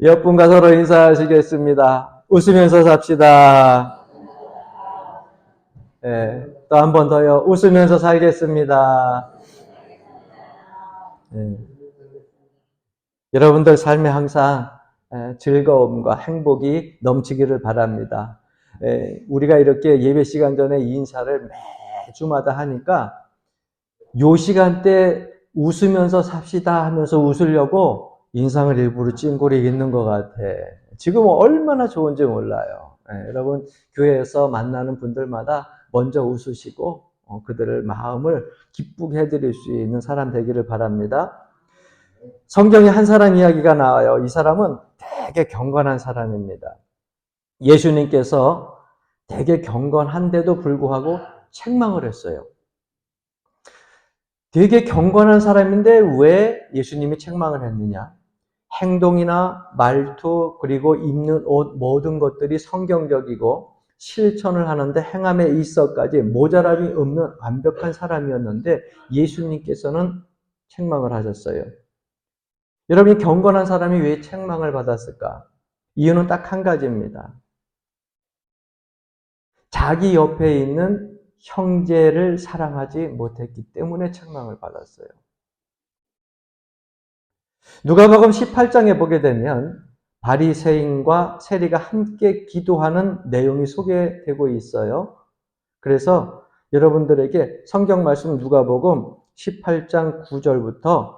옆분과 서로 인사하시겠습니다. 웃으면서 삽시다. 네, 또 한 번 더요. 웃으면서 살겠습니다. 네. 여러분들 삶에 항상 즐거움과 행복이 넘치기를 바랍니다. 우리가 이렇게 예배 시간 전에 인사를 매주마다 하니까 요 시간대 웃으면서 삽시다 하면서 웃으려고 인상을 일부러 찡그리고 있는 것 같아. 지금 얼마나 좋은지 몰라요. 여러분 교회에서 만나는 분들마다 먼저 웃으시고 그들을 마음을 기쁘게 해드릴 수 있는 사람 되기를 바랍니다. 성경에 한 사람 이야기가 나와요. 이 사람은 되게 경건한 사람입니다. 예수님께서 되게 경건한데도 불구하고 책망을 했어요. 되게 경건한 사람인데 왜 예수님이 책망을 했느냐? 행동이나 말투 그리고 입는 옷 모든 것들이 성경적이고 실천을 하는데 행함에 있어까지 모자람이 없는 완벽한 사람이었는데 예수님께서는 책망을 하셨어요. 여러분이 경건한 사람이 왜 책망을 받았을까? 이유는 딱 한 가지입니다. 자기 옆에 있는 형제를 사랑하지 못했기 때문에 책망을 받았어요. 누가복음 18장에 보게 되면 바리새인과 세리가 함께 기도하는 내용이 소개되고 있어요. 그래서 여러분들에게 성경 말씀 누가복음 18장 9절부터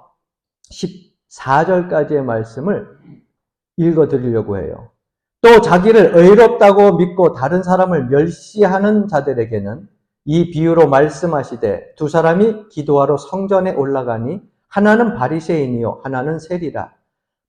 14절까지의 말씀을 읽어드리려고 해요. 또 자기를 의롭다고 믿고 다른 사람을 멸시하는 자들에게는 이 비유로 말씀하시되 두 사람이 기도하러 성전에 올라가니 하나는 바리새인이요 하나는 세리라.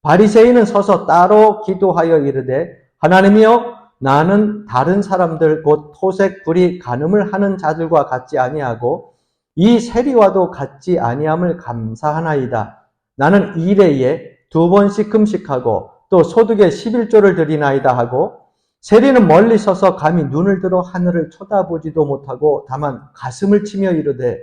바리새인은 서서 따로 기도하여 이르되 하나님이여 나는 다른 사람들 곧 토색 불의 간음을 하는 자들과 같지 아니하고 이 세리와도 같지 아니함을 감사하나이다. 나는 일회에 2번씩 금식하고 또 소득의 11조를 드리나이다 하고 세리는 멀리 서서 감히 눈을 들어 하늘을 쳐다보지도 못하고 다만 가슴을 치며 이르되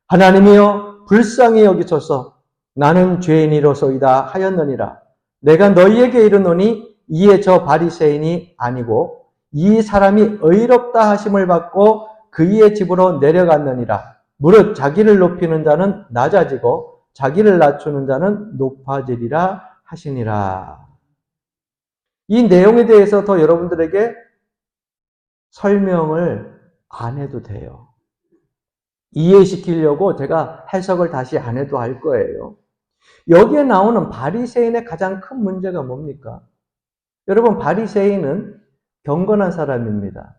하나님이여 불쌍히 여기소서 나는 죄인이로소이다 하였느니라. 내가 너희에게 이르노니 이에 저 바리새인이 아니고 이 사람이 의롭다 하심을 받고 그의 집으로 내려갔느니라. 무릇 자기를 높이는 자는 낮아지고 자기를 낮추는 자는 높아지리라 하시니라. 이 내용에 대해서 더 여러분들에게 설명을 안 해도 돼요. 이해시키려고 제가 해석을 다시 안 해도 할 거예요. 여기에 나오는 바리새인의 가장 큰 문제가 뭡니까? 여러분 바리새인은 경건한 사람입니다.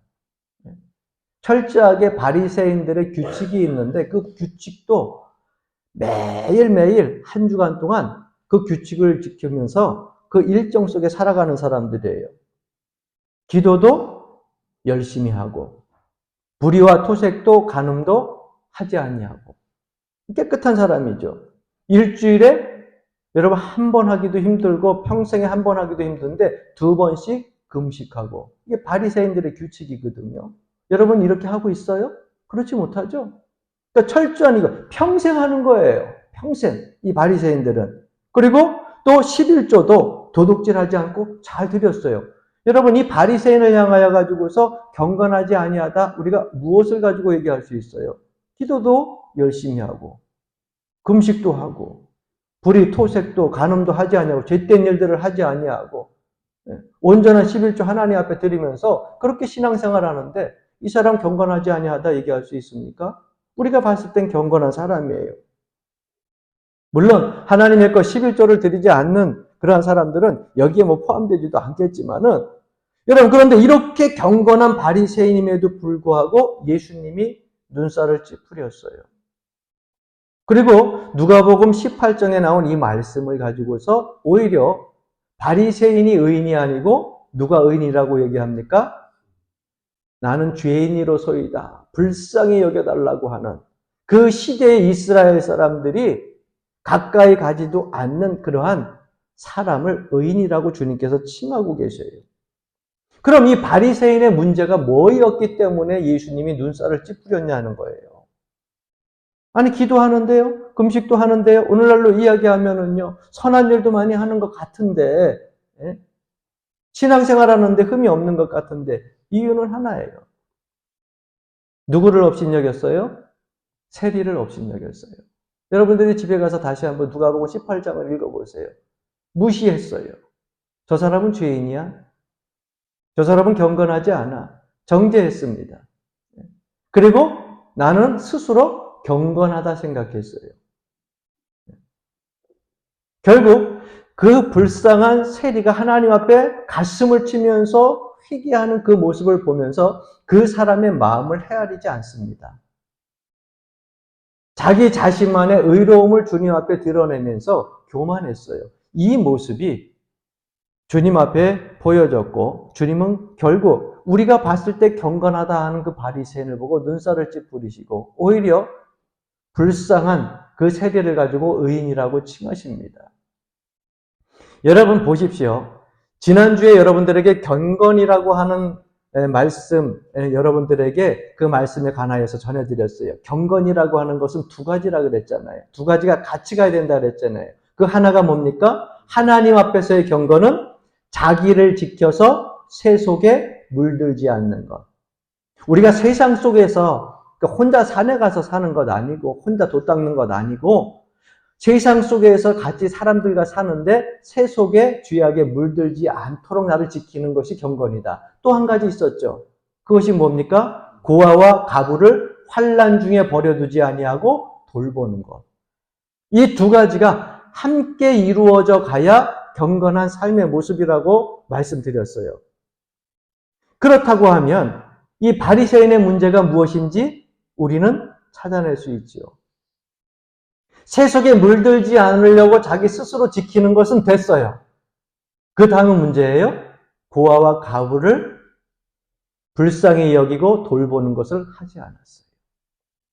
철저하게 바리새인들의 규칙이 있는데 그 규칙도 매일매일 한 주간 동안 그 규칙을 지키면서 그 일정 속에 살아가는 사람들이에요. 기도도 열심히 하고 불의와 토색도 간음도 하지 아니하고 깨끗한 사람이죠. 일주일에 여러분 한 번 하기도 힘들고 평생에 한 번 하기도 힘든데 2번씩 금식하고 이게 바리새인들의 규칙이거든요. 여러분 이렇게 하고 있어요? 그렇지 못하죠. 그러니까 철저한 이거 평생 하는 거예요. 평생 이 바리새인들은. 그리고 또 11조도 도둑질하지 않고 잘 드렸어요. 여러분 이 바리새인을 향하여 가지고서 경건하지 아니하다 우리가 무엇을 가지고 얘기할 수 있어요? 기도도 열심히 하고 금식도 하고 불의 토색도 간음도 하지 아니하고 죄된 일들을 하지 아니하고 온전한 11조 하나님 앞에 드리면서 그렇게 신앙생활하는데 이 사람 경건하지 아니하다 얘기할 수 있습니까? 우리가 봤을 땐 경건한 사람이에요. 물론 하나님의 것 11조를 드리지 않는 그러한 사람들은 여기에 뭐 포함되지도 않겠지만은 여러분 그런데 이렇게 경건한 바리새인임에도 불구하고 예수님이 눈살을 찌푸렸어요. 그리고 누가복음 18장에 나온 이 말씀을 가지고서 오히려 바리새인이 의인이 아니고 누가 의인이라고 얘기합니까? 나는 죄인이로소이다. 불쌍히 여겨달라고 하는 그 시대의 이스라엘 사람들이 가까이 가지도 않는 그러한 사람을 의인이라고 주님께서 칭하고 계셔요. 그럼 이 바리새인의 문제가 뭐였기 때문에 예수님이 눈살을 찌푸렸냐는 거예요. 아니 기도하는데요. 금식도 하는데요. 오늘날로 이야기하면은요. 선한 일도 많이 하는 것 같은데 예? 신앙생활 하는데 흠이 없는 것 같은데 이유는 하나예요. 누구를 업신여겼어요? 세리를 업신여겼어요. 여러분들이 집에 가서 다시 한번 누가복음 18장을 읽어보세요. 무시했어요. 저 사람은 죄인이야? 저 사람은 경건하지 않아. 정죄했습니다. 그리고 나는 스스로 경건하다 생각했어요. 결국 그 불쌍한 세리가 하나님 앞에 가슴을 치면서 회개하는 그 모습을 보면서 그 사람의 마음을 헤아리지 않습니다. 자기 자신만의 의로움을 주님 앞에 드러내면서 교만했어요. 이 모습이 주님 앞에 보여졌고 주님은 결국 우리가 봤을 때 경건하다 하는 그 바리새인을 보고 눈살을 찌푸리시고 오히려 불쌍한 그 세리를 가지고 의인이라고 칭하십니다. 여러분 보십시오. 지난주에 여러분들에게 경건이라고 하는 말씀, 여러분들에게 그 말씀에 관하여서 전해드렸어요. 경건이라고 하는 것은 두 가지라 그랬잖아요. 두 가지가 같이 가야 된다 그랬잖아요. 그 하나가 뭡니까? 하나님 앞에서의 경건은 자기를 지켜서 세속에 물들지 않는 것. 우리가 세상 속에서 혼자 산에 가서 사는 것 아니고 혼자 돛 닦는 것 아니고 세상 속에서 같이 사람들과 사는데 세속에 죄악에 물들지 않도록 나를 지키는 것이 경건이다. 또 한 가지 있었죠. 그것이 뭡니까? 고아와 가부를 환난 중에 버려두지 아니하고 돌보는 것. 이 두 가지가 함께 이루어져 가야 경건한 삶의 모습이라고 말씀드렸어요. 그렇다고 하면 이 바리새인의 문제가 무엇인지 우리는 찾아낼 수 있지요. 세속에 물들지 않으려고 자기 스스로 지키는 것은 됐어요. 그 다음은 문제예요. 고아와 가부를 불쌍히 여기고 돌보는 것을 하지 않았어요.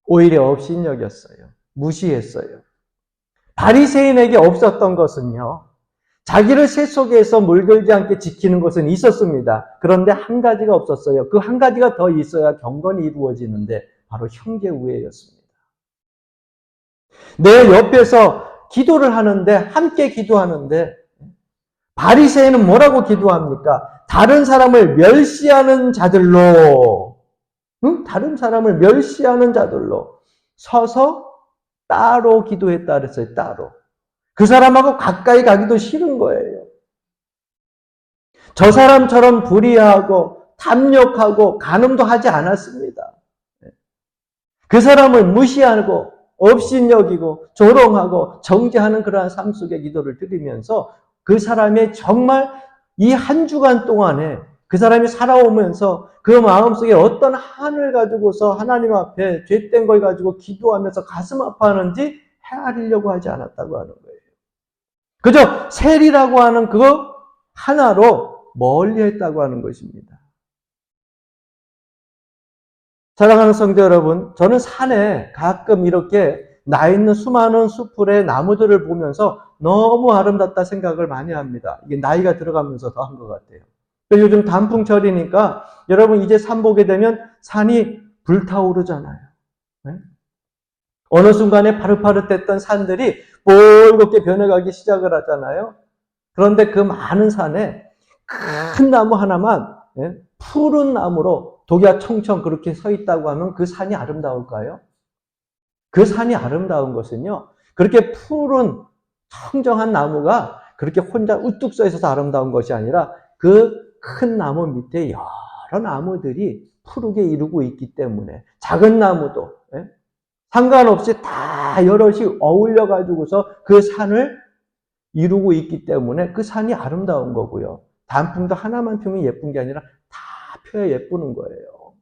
오히려 업신여겼어요. 무시했어요. 바리새인에게 없었던 것은요. 자기를 세속에서 물들지 않게 지키는 것은 있었습니다. 그런데 한 가지가 없었어요. 그 한 가지가 더 있어야 경건이 이루어지는데 바로 형제 우애였습니다. 내 옆에서 기도를 하는데 함께 기도하는데 바리새인은 뭐라고 기도합니까? 다른 사람을 멸시하는 자들로 다른 사람을 멸시하는 자들로 서서 따로 기도했다 그랬어요. 따로. 그 사람하고 가까이 가기도 싫은 거예요. 저 사람처럼 불의하고 탐욕하고 간음도 하지 않았습니다. 그 사람을 무시하고 업신여기고 조롱하고 정죄하는 그러한 삶 속의 기도를 드리면서 그 사람의 정말 이 한 주간 동안에 그 사람이 살아오면서 그 마음속에 어떤 한을 가지고서 하나님 앞에 죄된 걸 가지고 기도하면서 가슴 아파하는지 헤아리려고 하지 않았다고 하는 거예요. 그저 세리라고 하는 그거 하나로 멀리했다고 하는 것입니다. 사랑하는 성도 여러분, 저는 산에 가끔 이렇게 나 있는 수많은 수풀의 나무들을 보면서 너무 아름답다 생각을 많이 합니다. 이게 나이가 들어가면서 더 한 것 같아요. 요즘 단풍철이니까 여러분 이제 산 보게 되면 산이 불타오르잖아요. 네? 어느 순간에 파릇파릇했던 산들이 뻘겋게 변해가기 시작을 하잖아요. 그런데 그 많은 산에 큰 나무 하나만 푸른 나무로 독야 청청 그렇게 서 있다고 하면 그 산이 아름다울까요? 그 산이 아름다운 것은요. 그렇게 푸른 청정한 나무가 그렇게 혼자 우뚝 서 있어서 아름다운 것이 아니라 그 큰 나무 밑에 여러 나무들이 푸르게 이루고 있기 때문에 작은 나무도 상관없이 다 여럿이 어울려 가지고서 그 산을 이루고 있기 때문에 그 산이 아름다운 거고요. 단풍도 하나만 피우면 예쁜 게 아니라 다 펴야 예쁘는 거예요.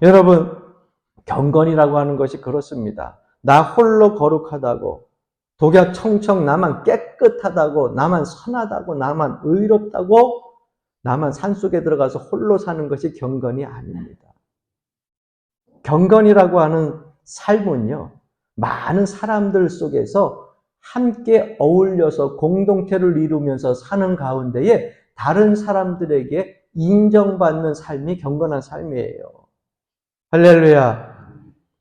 여러분, 경건이라고 하는 것이 그렇습니다. 나 홀로 거룩하다고, 독야 청청 나만 깨끗하다고, 나만 선하다고, 나만 의롭다고, 나만 산속에 들어가서 홀로 사는 것이 경건이 아닙니다. 경건이라고 하는 삶은요, 많은 사람들 속에서 함께 어울려서 공동체를 이루면서 사는 가운데에 다른 사람들에게 인정받는 삶이 경건한 삶이에요. 할렐루야.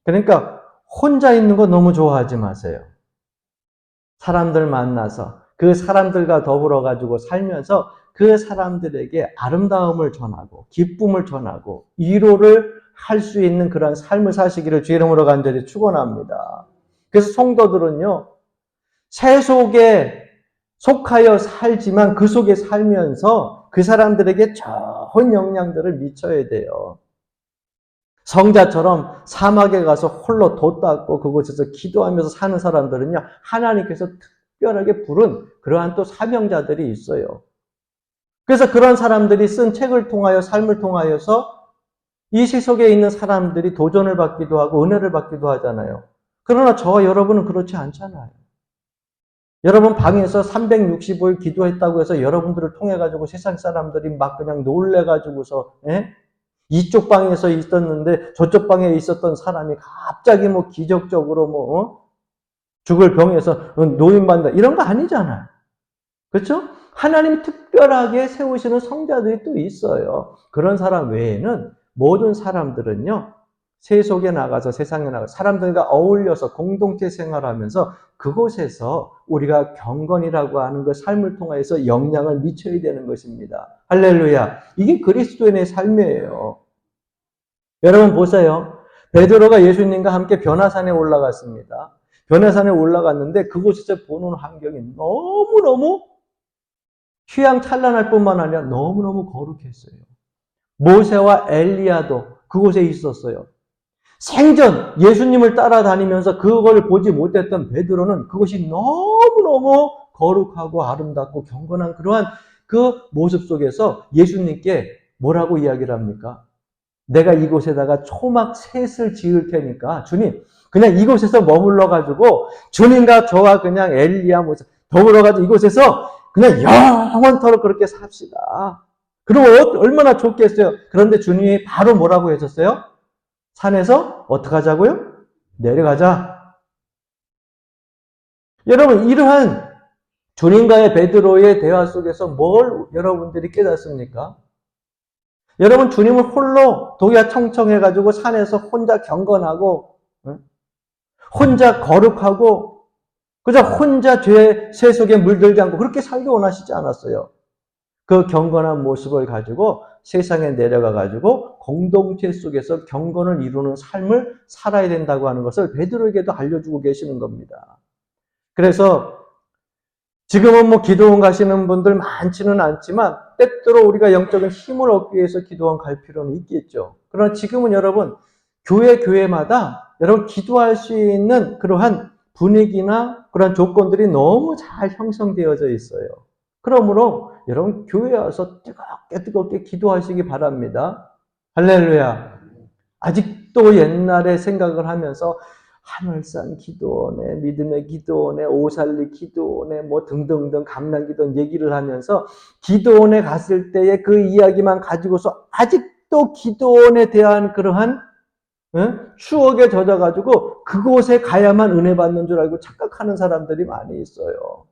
그러니까 혼자 있는 거 너무 좋아하지 마세요. 사람들 만나서 그 사람들과 더불어 가지고 살면서 그 사람들에게 아름다움을 전하고 기쁨을 전하고 위로를 할 수 있는 그런 삶을 사시기를 주의 이름으로 간절히 축원합니다. 그래서 성도들은요, 세속에 속하여 살지만 그 속에 살면서 그 사람들에게 좋은 영향들을 미쳐야 돼요. 성자처럼 사막에 가서 홀로 돛 닦고 그곳에서 기도하면서 사는 사람들은요, 하나님께서 특별하게 부른 그러한 또 사명자들이 있어요. 그래서 그런 사람들이 쓴 책을 통하여 삶을 통하여서 이 세속에 있는 사람들이 도전을 받기도 하고 은혜를 받기도 하잖아요. 그러나 저와 여러분은 그렇지 않잖아요. 여러분 방에서 365일 기도했다고 해서 여러분들을 통해 가지고 세상 사람들이 막 그냥 놀래 가지고서 이쪽 방에서 있었는데 저쪽 방에 있었던 사람이 갑자기 뭐 기적적으로 죽을 병에서 노인받는다 이런 거 아니잖아요. 그렇죠? 하나님이 특별하게 세우시는 성자들이 또 있어요. 그런 사람 외에는 모든 사람들은요, 세속에 나가서 세상에 나가서 사람들과 어울려서 공동체 생활하면서 그곳에서 우리가 경건이라고 하는 그 삶을 통해서 영향을 미쳐야 되는 것입니다. 할렐루야. 이게 그리스도인의 삶이에요. 여러분 보세요. 베드로가 예수님과 함께 변화산에 올라갔습니다. 변화산에 올라갔는데 그곳에서 보는 환경이 너무너무 휘황찬란할 뿐만 아니라 너무너무 거룩했어요. 모세와 엘리야도 그곳에 있었어요. 생전 예수님을 따라다니면서 그걸 보지 못했던 베드로는 그것이 너무너무 거룩하고 아름답고 경건한 그러한 그 모습 속에서 예수님께 뭐라고 이야기를 합니까? 내가 이곳에다가 초막 셋을 지을 테니까 주님 그냥 이곳에서 머물러 가지고 주님과 저와 그냥 엘리야 모세 더불어 가지고 이곳에서 그냥 영원토록 그렇게 삽시다. 그럼 얼마나 좋겠어요. 그런데 주님이 바로 뭐라고 하셨어요? 산에서 어떻게 하자고요? 내려가자. 여러분 이러한 주님과의 베드로의 대화 속에서 뭘 여러분들이 깨닫습니까? 여러분 주님을 홀로 도야청청해가지고 산에서 혼자 경건하고 혼자 거룩하고 그저 혼자 죄 세속에 물들지 않고 그렇게 살기 원하시지 않았어요. 그 경건한 모습을 가지고 세상에 내려가 가지고 공동체 속에서 경건을 이루는 삶을 살아야 된다고 하는 것을 베드로에게도 알려주고 계시는 겁니다. 그래서 지금은 뭐 기도원 가시는 분들 많지는 않지만 때때로 우리가 영적인 힘을 얻기 위해서 기도원 갈 필요는 있겠죠. 그러나 지금은 여러분 교회마다 여러분 기도할 수 있는 그러한 분위기나 그런 조건들이 너무 잘 형성되어져 있어요. 그러므로 여러분 교회에 와서 뜨겁게 기도하시기 바랍니다. 할렐루야. 아직도 옛날에 생각을 하면서 하늘산 기도원에 믿음의 기도원에 오살리 기도원에 뭐 등등등 감난기도원 얘기를 하면서 기도원에 갔을 때의 그 이야기만 가지고서 아직도 기도원에 대한 그러한 추억에 젖어가지고 그곳에 가야만 은혜 받는 줄 알고 착각하는 사람들이 많이 있어요.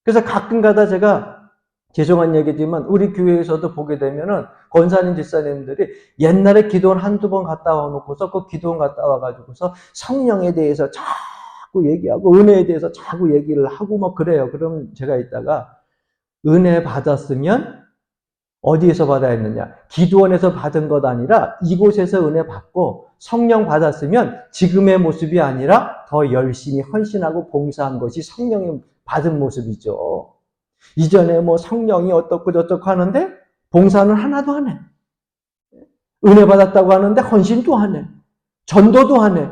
그래서 가끔가다 제가 죄송한 얘기지만 우리 교회에서도 보게 되면은 권사님 집사님들이 옛날에 기도원 한두 번 갔다 와놓고서 그 기도원 갔다 와가지고서 성령에 대해서 자꾸 얘기하고 은혜에 대해서 자꾸 얘기를 하고 막 그래요. 그러면 제가 이따가 은혜 받았으면 어디에서 받아야 했느냐? 기도원에서 받은 것 아니라 이곳에서 은혜 받고 성령 받았으면 지금의 모습이 아니라 더 열심히 헌신하고 봉사한 것이 성령이 받은 모습이죠. 이전에 뭐 성령이 어떻고 저떻고 하는데 봉사는 하나도 안 해. 은혜 받았다고 하는데 헌신도 안 해. 전도도 안 해.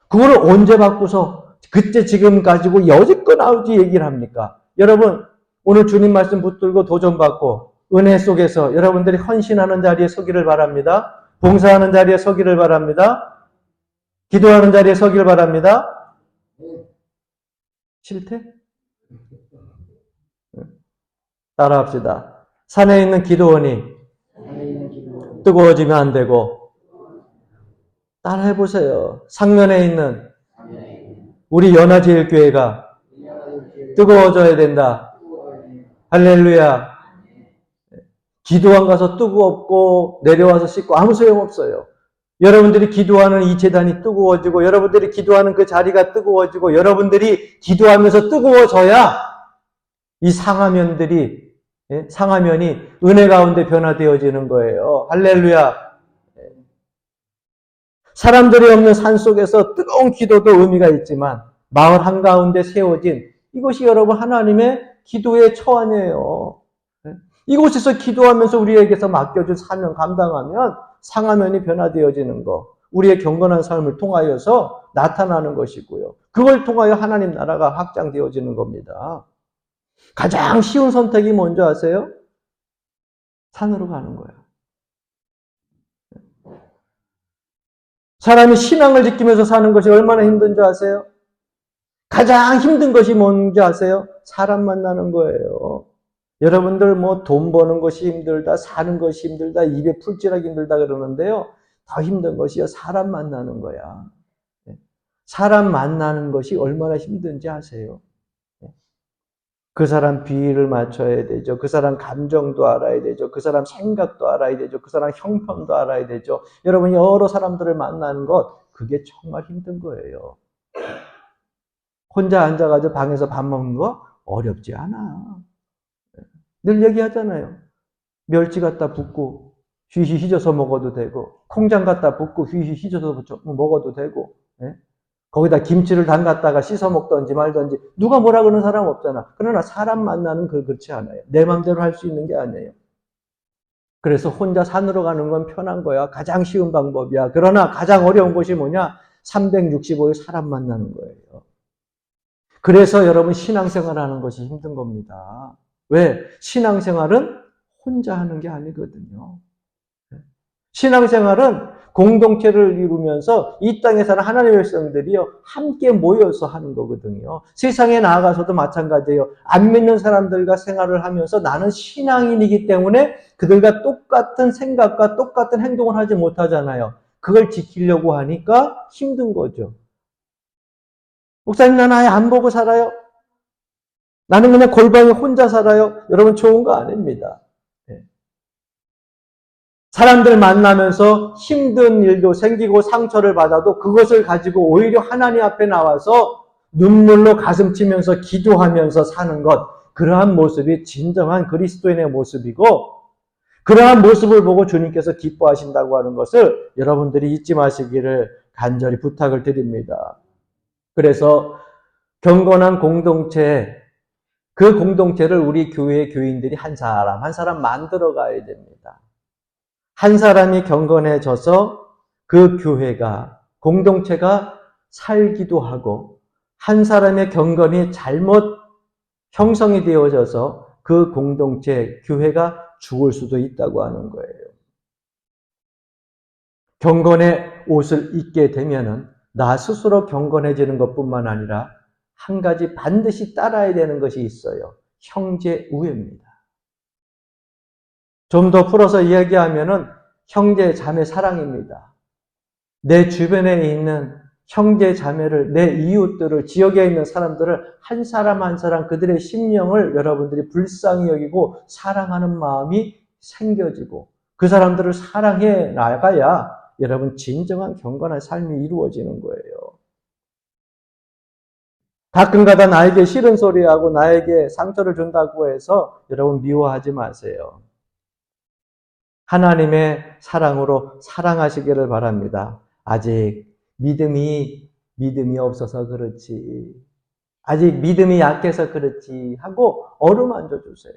그거를 언제 받고서 그때 지금 가지고 여지껏 나오지 얘기를 합니까? 여러분 오늘 주님 말씀 붙들고 도전받고 은혜 속에서 여러분들이 헌신하는 자리에 서기를 바랍니다. 봉사하는 자리에 서기를 바랍니다. 기도하는 자리에 서기를 바랍니다. 싫대? 따라합시다. 산에 있는 기도원이 뜨거워지면 안 되고 따라해보세요. 상면에 있는 우리 연화제일교회가 뜨거워져야 된다. 할렐루야. 기도원 가서 뜨겁고 내려와서 씻고 아무 소용없어요. 여러분들이 기도하는 이 재단이 뜨거워지고 여러분들이 기도하는 그 자리가 뜨거워지고 여러분들이 기도하면서 뜨거워져야 이 상하면들이, 상하면이 은혜 가운데 변화되어지는 거예요. 할렐루야. 사람들이 없는 산속에서 뜨거운 기도도 의미가 있지만 마을 한가운데 세워진 이것이 여러분 하나님의 기도의 처안이에요. 이곳에서 기도하면서 우리에게서 맡겨준 사명 감당하면 상하면이 변화되어지는 거, 우리의 경건한 삶을 통하여서 나타나는 것이고요. 그걸 통하여 하나님 나라가 확장되어지는 겁니다. 가장 쉬운 선택이 뭔지 아세요? 산으로 가는 거예요. 사람이 신앙을 지키면서 사는 것이 얼마나 힘든지 아세요? 가장 힘든 것이 뭔지 아세요? 사람 만나는 거예요. 여러분들 뭐 돈 버는 것이 힘들다, 사는 것이 힘들다, 입에 풀칠하기 힘들다 그러는데요. 더 힘든 것이요. 사람 만나는 거야. 사람 만나는 것이 얼마나 힘든지 아세요? 그 사람 비위를 맞춰야 되죠. 그 사람 감정도 알아야 되죠. 그 사람 생각도 알아야 되죠. 그 사람 형편도 알아야 되죠. 여러분 여러 사람들을 만나는 것, 그게 정말 힘든 거예요. 혼자 앉아가지고 방에서 밥 먹는 거 어렵지 않아. 늘 얘기하잖아요. 멸치 갖다 붓고 휘휘 휘져서 먹어도 되고, 콩장 갖다 붓고 휘휘 휘져서 먹어도 되고, 거기다 김치를 담갔다가 씻어 먹던지 말던지 누가 뭐라 그러는 사람 없잖아. 그러나 사람 만나는 그렇지 않아요. 내 마음대로 할 수 있는 게 아니에요. 그래서 혼자 산으로 가는 건 편한 거야. 가장 쉬운 방법이야. 그러나 가장 어려운 것이 뭐냐? 365일 사람 만나는 거예요. 그래서 여러분 신앙생활 하는 것이 힘든 겁니다. 왜? 신앙생활은 혼자 하는 게 아니거든요. 신앙생활은 공동체를 이루면서 이 땅에 사는 하나님의 백성들이요 함께 모여서 하는 거거든요. 세상에 나아가서도 마찬가지예요. 안 믿는 사람들과 생활을 하면서 나는 신앙인이기 때문에 그들과 똑같은 생각과 똑같은 행동을 하지 못하잖아요. 그걸 지키려고 하니까 힘든 거죠. 목사님, 나는 아예 안 보고 살아요. 나는 그냥 골방에 혼자 살아요. 여러분 좋은 거 아닙니다. 사람들 만나면서 힘든 일도 생기고 상처를 받아도 그것을 가지고 오히려 하나님 앞에 나와서 눈물로 가슴 치면서 기도하면서 사는 것, 그러한 모습이 진정한 그리스도인의 모습이고, 그러한 모습을 보고 주님께서 기뻐하신다고 하는 것을 여러분들이 잊지 마시기를 간절히 부탁을 드립니다. 그래서 경건한 공동체, 그 공동체를 우리 교회의 교인들이 한 사람 만들어 가야 됩니다. 한 사람이 경건해져서 그 교회가, 공동체가 살기도 하고, 한 사람의 경건이 잘못 형성이 되어져서 그 공동체, 교회가 죽을 수도 있다고 하는 거예요. 경건의 옷을 입게 되면은 나 스스로 경건해지는 것뿐만 아니라 한 가지 반드시 따라야 되는 것이 있어요. 형제 우애입니다. 좀 더 풀어서 이야기하면은 형제 자매 사랑입니다. 내 주변에 있는 형제 자매를, 내 이웃들을, 지역에 있는 사람들을 한 사람 한 사람 그들의 심령을 여러분들이 불쌍히 여기고 사랑하는 마음이 생겨지고 그 사람들을 사랑해 나가야 여러분 진정한 경건한 삶이 이루어지는 거예요. 가끔가다 나에게 싫은 소리하고 나에게 상처를 준다고 해서 여러분 미워하지 마세요. 하나님의 사랑으로 사랑하시기를 바랍니다. 아직 믿음이 없어서 그렇지, 아직 믿음이 약해서 그렇지 하고 어루만져 주세요.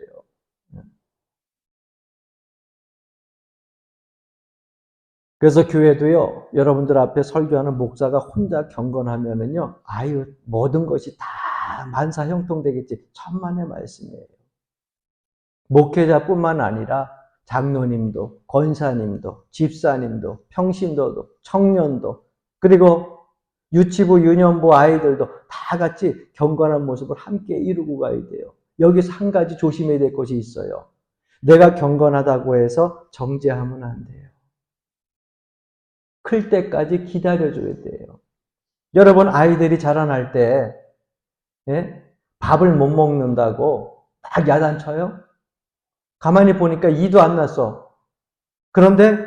그래서 교회도요, 여러분들 앞에 설교하는 목사가 혼자 경건하면은요, 아유, 모든 것이 다 만사형통되겠지. 천만의 말씀이에요. 목회자뿐만 아니라 장로님도, 권사님도, 집사님도, 평신도도, 청년도, 그리고 유치부, 유년부 아이들도 다 같이 경건한 모습을 함께 이루고 가야 돼요. 여기서 한 가지 조심해야 될 것이 있어요. 내가 경건하다고 해서 정죄하면 안 돼요. 클 때까지 기다려줘야 돼요. 여러분 아이들이 자라날 때 밥을 못 먹는다고 막 야단쳐요? 가만히 보니까 이도 안 났어. 그런데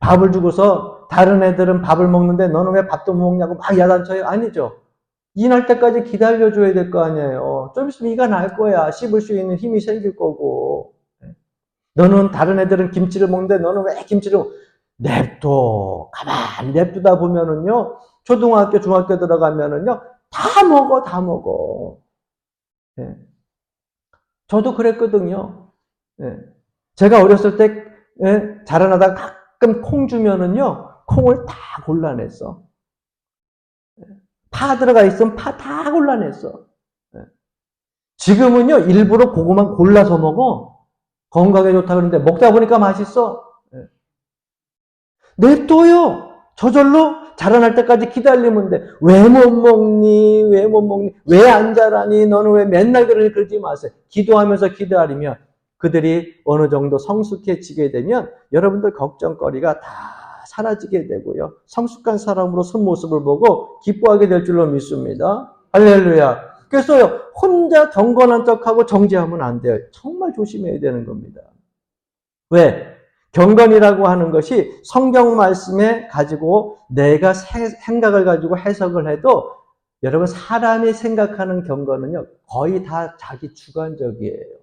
밥을 주고서 다른 애들은 밥을 먹는데 너는 왜 밥도 못 먹냐고 막 야단쳐요? 아니죠. 이날 때까지 기다려줘야 될 거 아니에요. 좀 있으면 이가 날 거야. 씹을 수 있는 힘이 생길 거고. 너는 다른 애들은 김치를 먹는데 너는 왜 김치를 냅둬. 가만히 냅두다 보면은요. 초등학교, 중학교 들어가면은요. 다 먹어, 다 먹어. 예. 저도 그랬거든요. 예. 제가 어렸을 때 예, 자라나다가 가끔 콩 주면은요. 콩을 다 골라냈어. 파 들어가 있으면 파 다 골라냈어. 예. 지금은요. 일부러 그거만 골라서 먹어. 건강에 좋다 그러는데 먹다 보니까 맛있어. 예. 냅둬요. 저절로 자라날 때까지 기다리면 돼. 왜 못 먹니? 왜 못 먹니? 왜 안 자라니? 너는 왜 맨날 그러지 마세요. 기도하면서 기다리면 그들이 어느 정도 성숙해지게 되면 여러분들 걱정거리가 다 사라지게 되고요. 성숙한 사람으로 선 모습을 보고 기뻐하게 될 줄로 믿습니다. 할렐루야. 그래서 혼자 경건한 척하고 정죄하면 안 돼요. 정말 조심해야 되는 겁니다. 왜? 경건이라고 하는 것이 성경 말씀에 가지고 내가 생각을 가지고 해석을 해도 여러분 사람이 생각하는 경건은요 거의 다 자기 주관적이에요.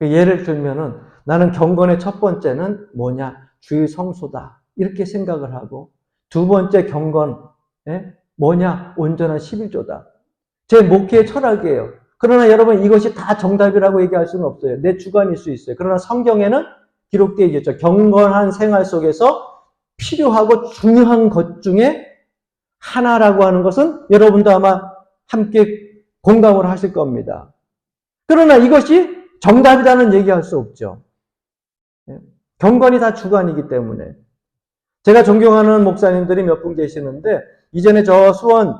예를 들면은 나는 경건의 첫 번째는 뭐냐? 주의 성소다. 이렇게 생각을 하고 두 번째 경건 뭐냐? 온전한 11조다. 제 목회의 철학이에요. 그러나 여러분 이것이 다 정답이라고 얘기할 수는 없어요. 내 주관일 수 있어요. 그러나 성경에는 기록되어 있죠. 경건한 생활 속에서 필요하고 중요한 것 중에 하나라고 하는 것은 여러분도 아마 함께 공감을 하실 겁니다. 그러나 이것이 정답이라는 얘기할 수 없죠. 경건이 다 주관이기 때문에. 제가 존경하는 목사님들이 몇 분 계시는데 이전에 저 수원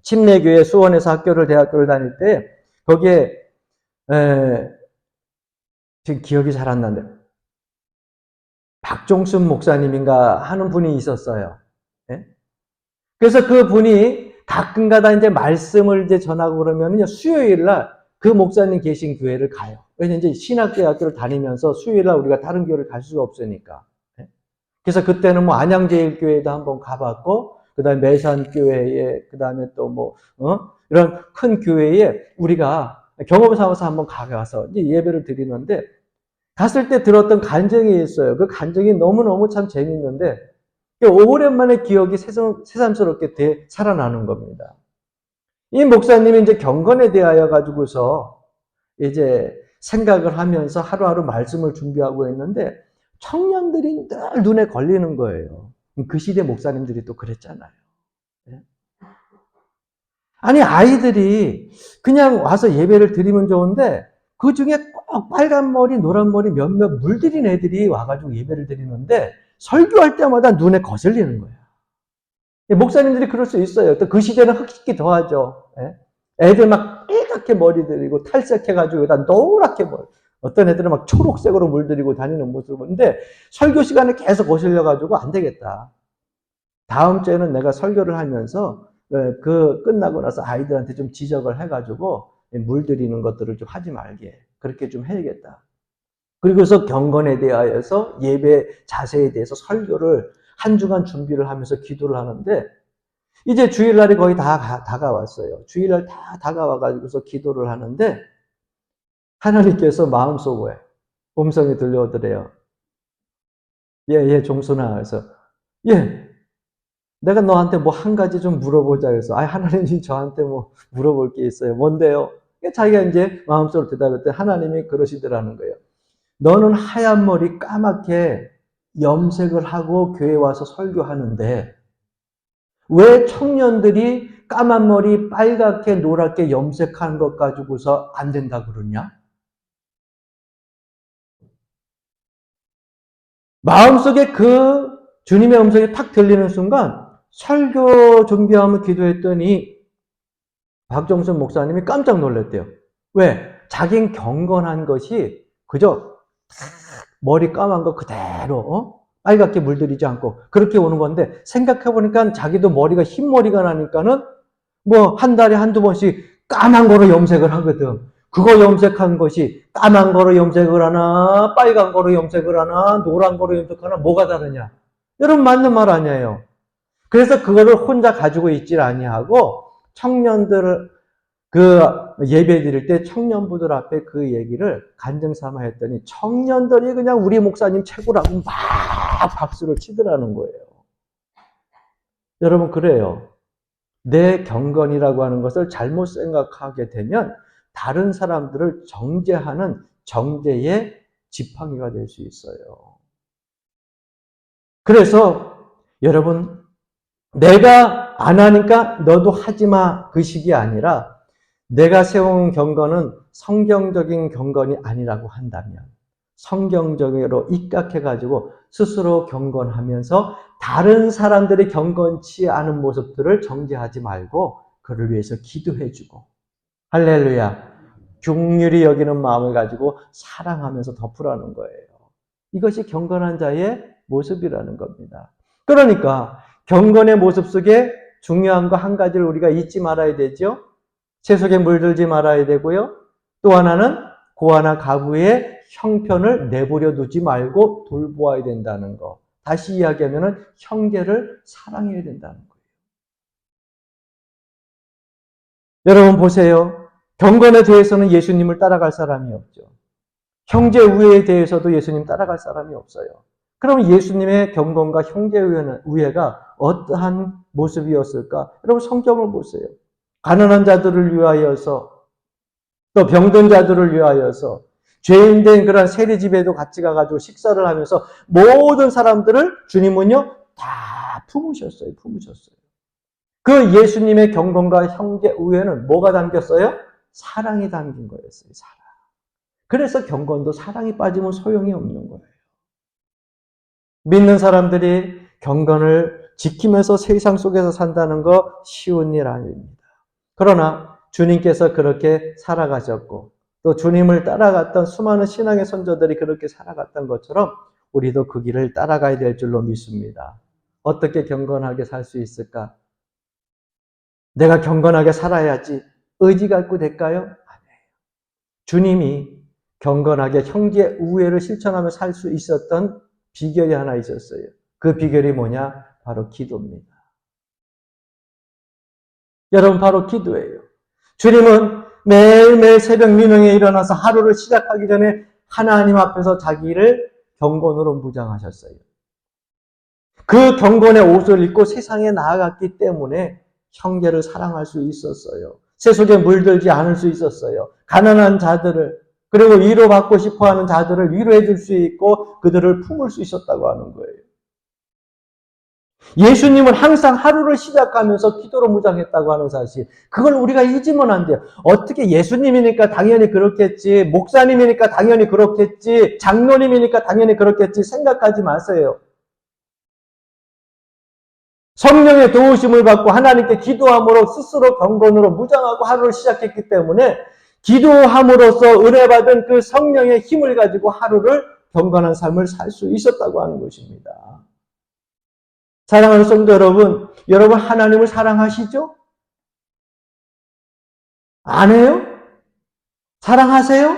침례교회 수원에서 대학교를 다닐 때 거기에 지금 기억이 잘 안 나는데 박종순 목사님인가 하는 분이 있었어요. 예? 그래서 그 분이 가끔가다 이제 말씀을 이제 전하고 그러면요 수요일 날 그 목사님 계신 교회를 가요. 왜냐면 이제 신학대학교를 다니면서 수요일 날 우리가 다른 교회를 갈 수가 없으니까. 예? 그래서 그때는 뭐 안양제일교회도 한번 가봤고, 그 다음에 매산교회에, 그 다음에 또 뭐, 이런 큰 교회에 우리가 경험 삼아서 한번 가서 이제 예배를 드리는데, 갔을 때 들었던 간증이 있어요. 그 간증이 너무너무 참 재밌는데, 오랜만에 기억이 새삼스럽게 살아나는 겁니다. 이 목사님이 이제 경건에 대하여 가지고서 이제 생각을 하면서 하루하루 말씀을 준비하고 있는데, 청년들이 늘 눈에 걸리는 거예요. 그 시대 목사님들이 또 그랬잖아요. 아니, 아이들이 그냥 와서 예배를 드리면 좋은데, 그 중에 꼭 빨간 머리, 노란 머리 몇몇 물들인 애들이 와가지고 예배를 드리는데, 설교할 때마다 눈에 거슬리는 거예요. 목사님들이 그럴 수 있어요. 또 그 시대는 흑식기 더하죠. 애들 막 빨갛게 머리 들이고 탈색해가지고 여기다 노랗게 머리. 어떤 애들은 막 초록색으로 물들이고 다니는 모습을 보는데 설교 시간에 계속 거슬려가지고 안 되겠다. 다음 주에는 내가 설교를 하면서 그 끝나고 나서 아이들한테 좀 지적을 해가지고 물들이는 것들을 좀 하지 말게. 그렇게 좀 해야겠다. 그리고서 경건에 대하여서 예배 자세에 대해서 설교를 한 주간 준비를 하면서 기도를 하는데 이제 주일날이 거의 다 다가왔어요. 주일날 다 다가와가지고서 기도를 하는데 하나님께서 마음속에 음성이 들려오더래요. 예, 종순아. 그래서 예, 내가 너한테 뭐 한 가지 좀 물어보자 그래서 하나님이 저한테 뭐 물어볼 게 있어요. 뭔데요? 자기가 이제 마음속으로 대답했더니 하나님이 그러시더라는 거예요. 너는 하얀 머리 까맣게 염색을 하고 교회 와서 설교하는데 왜 청년들이 까만 머리 빨갛게 노랗게 염색한 것 가지고서 안 된다 그러냐? 마음속에 그 주님의 음성이 탁 들리는 순간 설교 준비하면 기도했더니 박정순 목사님이 깜짝 놀랐대요. 왜? 자긴 경건한 것이 그저 머리 까만 거 그대로 빨갛게 물들이지 않고 그렇게 오는 건데 생각해보니까 자기도 머리가 흰머리가 나니까는 뭐 한 달에 한두 번씩 까만 거로 염색을 하거든. 그거 염색한 것이 까만 거로 염색을 하나 빨간 거로 염색을 하나 노란 거로 염색하나 뭐가 다르냐. 여러분 맞는 말 아니에요. 그래서 그거를 혼자 가지고 있질 아니하고 청년들을 그 예배 드릴 때 청년부들 앞에 그 얘기를 간증 삼아 했더니 청년들이 그냥 우리 목사님 최고라고 막 박수를 치더라는 거예요. 여러분 그래요. 내 경건이라고 하는 것을 잘못 생각하게 되면 다른 사람들을 정죄하는 정죄의 지팡이가 될 수 있어요. 그래서 여러분 내가 안 하니까 너도 하지 마 그 식이 아니라 내가 세운 경건은 성경적인 경건이 아니라고 한다면 성경적으로 입각해가지고 스스로 경건하면서 다른 사람들이 경건치 않은 모습들을 정죄하지 말고 그를 위해서 기도해주고 할렐루야 긍휼히 여기는 마음을 가지고 사랑하면서 덮으라는 거예요. 이것이 경건한 자의 모습이라는 겁니다. 그러니까 경건의 모습 속에 중요한 거 한 가지를 우리가 잊지 말아야 되죠. 세속에 물들지 말아야 되고요. 또 하나는 고아나 가부의 형편을 내버려 두지 말고 돌보아야 된다는 거. 다시 이야기하면 형제를 사랑해야 된다는 거예요. 여러분 보세요. 경건에 대해서는 예수님을 따라갈 사람이 없죠. 형제 우애에 대해서도 예수님 따라갈 사람이 없어요. 그럼 예수님의 경건과 형제 우애가 어떠한 모습이었을까? 여러분 성경을 보세요. 가난한 자들을 위하여서 또 병든 자들을 위하여서 죄인된 그런 세리집에도 같이 가가지고 식사를 하면서 모든 사람들을 주님은요 다 품으셨어요. 그 예수님의 경건과 형제 우애는 뭐가 담겼어요? 사랑이 담긴 거였어요. 사랑. 그래서 경건도 사랑이 빠지면 소용이 없는 거예요. 믿는 사람들이 경건을 지키면서 세상 속에서 산다는 거 쉬운 일 아닙니다. 그러나 주님께서 그렇게 살아가셨고 또 주님을 따라갔던 수많은 신앙의 선조들이 그렇게 살아갔던 것처럼 우리도 그 길을 따라가야 될 줄로 믿습니다. 어떻게 경건하게 살 수 있을까? 내가 경건하게 살아야지 의지 갖고 될까요? 아니에요. 주님이 경건하게 형제 우애를 실천하며 살 수 있었던 비결이 하나 있었어요. 그 비결이 뭐냐? 바로 기도입니다. 여러분 바로 기도예요. 주님은 매일매일 새벽 민흥에 일어나서 하루를 시작하기 전에 하나님 앞에서 자기를 경건으로 무장하셨어요. 그 경건의 옷을 입고 세상에 나아갔기 때문에 형제를 사랑할 수 있었어요. 세속에 물들지 않을 수 있었어요. 가난한 자들을 그리고 위로받고 싶어하는 자들을 위로해 줄 수 있고 그들을 품을 수 있었다고 하는 거예요. 예수님은 항상 하루를 시작하면서 기도로 무장했다고 하는 사실. 그걸 우리가 잊으면 안 돼요. 어떻게 예수님이니까 당연히 그렇겠지. 목사님이니까 당연히 그렇겠지. 장로님이니까 당연히 그렇겠지. 생각하지 마세요. 성령의 도우심을 받고 하나님께 기도함으로 스스로 경건으로 무장하고 하루를 시작했기 때문에 기도함으로써 은혜 받은 그 성령의 힘을 가지고 하루를 경건한 삶을 살 수 있었다고 하는 것입니다. 사랑하는 성도 여러분, 여러분 하나님을 사랑하시죠? 안 해요? 사랑하세요?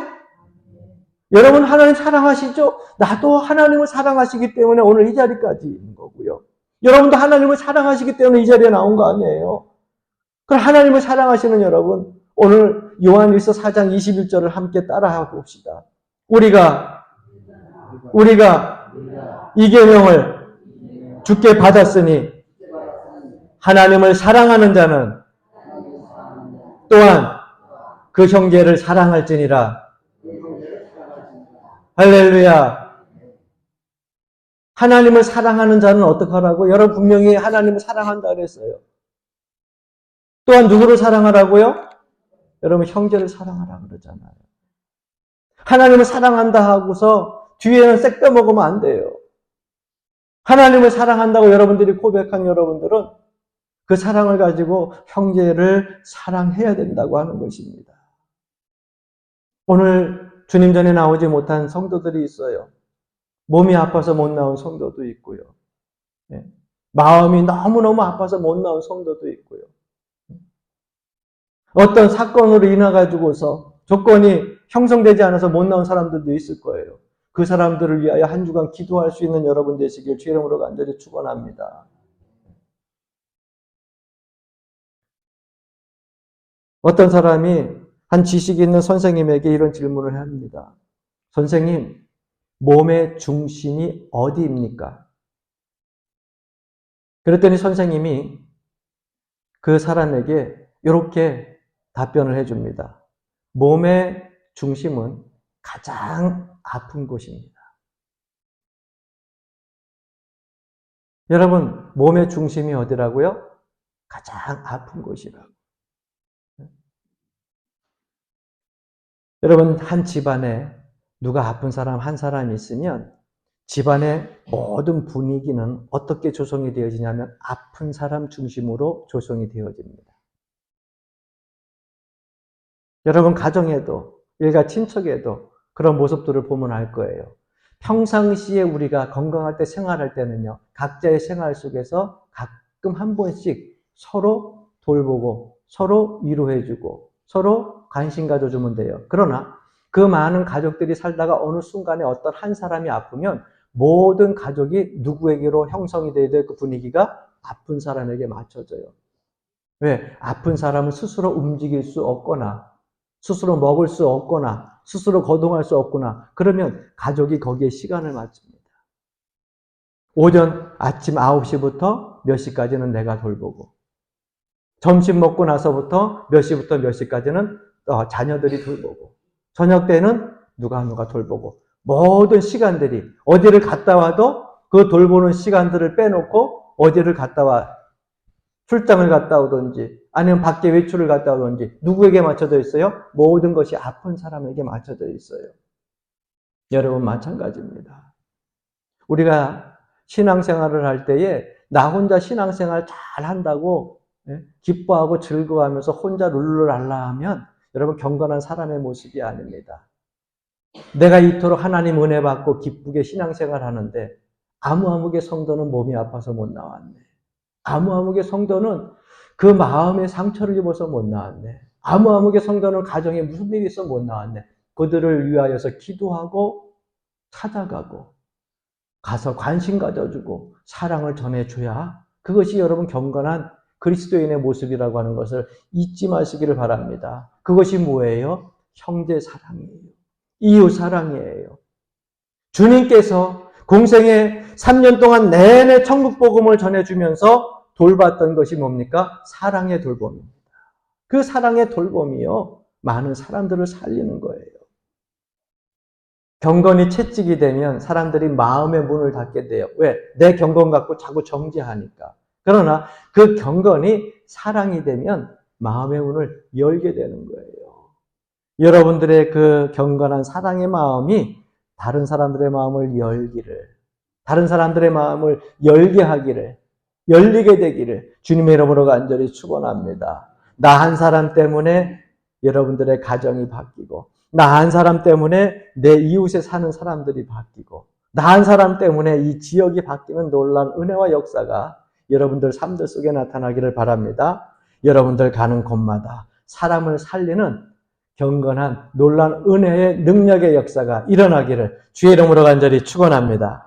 여러분 하나님 사랑하시죠? 나도 하나님을 사랑하시기 때문에 오늘 이 자리까지 있는 거고요. 여러분도 하나님을 사랑하시기 때문에 이 자리에 나온 거 아니에요? 그럼 하나님을 사랑하시는 여러분, 오늘 요한일서 4장 21절을 함께 따라하 봅시다. 우리가 이 계명을 주께 받았으니 하나님을 사랑하는 자는 또한 그 형제를 사랑할지니라. 할렐루야. 하나님을 사랑하는 자는 어떡하라고? 여러분 분명히 하나님을 사랑한다 그랬어요. 또한 누구를 사랑하라고요? 여러분 형제를 사랑하라 그러잖아요. 하나님을 사랑한다 하고서 뒤에는 색 빼먹으면 안 돼요. 하나님을 사랑한다고 여러분들이 고백한 여러분들은 그 사랑을 가지고 형제를 사랑해야 된다고 하는 것입니다. 오늘 주님 전에 나오지 못한 성도들이 있어요. 몸이 아파서 못 나온 성도도 있고요. 마음이 너무너무 아파서 못 나온 성도도 있고요. 어떤 사건으로 인해 가지고서 조건이 형성되지 않아서 못 나온 사람들도 있을 거예요. 그 사람들을 위하여 한 주간 기도할 수 있는 여러분 되시길 주의 이름으로 간절히 축원합니다. 어떤 사람이 한 지식 있는 선생님에게 이런 질문을 합니다. 선생님, 몸의 중심이 어디입니까? 그랬더니 선생님이 그 사람에게 이렇게 답변을 해줍니다. 몸의 중심은 가장 아픈 곳입니다. 여러분, 몸의 중심이 어디라고요? 가장 아픈 곳이라고. 여러분, 한 집안에 누가 아픈 사람 한 사람이 있으면 집안의 모든 분위기는 어떻게 조성이 되어지냐면 아픈 사람 중심으로 조성이 되어집니다. 여러분, 가정에도 일가 친척에도 그런 모습들을 보면 알 거예요. 평상시에 우리가 건강할 때 생활할 때는요, 각자의 생활 속에서 가끔 한 번씩 서로 돌보고 서로 위로해주고 서로 관심 가져주면 돼요. 그러나 그 많은 가족들이 살다가 어느 순간에 어떤 한 사람이 아프면 모든 가족이 누구에게로 형성이 돼야 될 그 분위기가 아픈 사람에게 맞춰져요. 왜? 아픈 사람은 스스로 움직일 수 없거나 스스로 먹을 수 없거나 스스로 거동할 수 없거나 그러면 가족이 거기에 시간을 맞춥니다. 오전 아침 9시부터 몇 시까지는 내가 돌보고 점심 먹고 나서부터 몇 시부터 몇 시까지는 자녀들이 돌보고 저녁 때는 누가 돌보고 모든 시간들이 어디를 갔다 와도 그 돌보는 시간들을 빼놓고 어디를 갔다 와 출장을 갔다 오든지 아니면 밖에 외출을 갔다 오든지 누구에게 맞춰져 있어요? 모든 것이 아픈 사람에게 맞춰져 있어요. 여러분 마찬가지입니다. 우리가 신앙생활을 할 때에 나 혼자 신앙생활 잘 한다고 기뻐하고 즐거워하면서 혼자 룰루랄라 하면 여러분 경건한 사람의 모습이 아닙니다. 내가 이토록 하나님 은혜 받고 기쁘게 신앙생활 하는데 아무개 성도는 몸이 아파서 못 나왔네. 아무개 성도는 그 마음의 상처를 입어서 못 나왔네. 아무개 성도는 가정에 무슨 일이 있어 못 나왔네. 그들을 위하여서 기도하고 찾아가고 가서 관심 가져주고 사랑을 전해줘야 그것이 여러분 경건한 그리스도인의 모습이라고 하는 것을 잊지 마시기를 바랍니다. 그것이 뭐예요? 형제 사랑이에요. 이웃 사랑이에요. 주님께서 공생에 3년 동안 내내 천국 복음을 전해주면서 돌봤던 것이 뭡니까? 사랑의 돌봄입니다. 그 사랑의 돌봄이요. 많은 사람들을 살리는 거예요. 경건이 채찍이 되면 사람들이 마음의 문을 닫게 돼요. 왜? 내 경건 갖고 자꾸 정죄하니까. 그러나 그 경건이 사랑이 되면 마음의 문을 열게 되는 거예요. 여러분들의 그 경건한 사랑의 마음이 다른 사람들의 마음을 열기를, 다른 사람들의 마음을 열게 하기를, 열리게 되기를 주님의 이름으로 간절히 축원합니다. 나 한 사람 때문에 여러분들의 가정이 바뀌고 나 한 사람 때문에 내 이웃에 사는 사람들이 바뀌고 나 한 사람 때문에 이 지역이 바뀌는 놀라운 은혜와 역사가 여러분들 삶들 속에 나타나기를 바랍니다. 여러분들 가는 곳마다 사람을 살리는 경건한 놀라운 은혜의 능력의 역사가 일어나기를 주의 이름으로 간절히 축원합니다.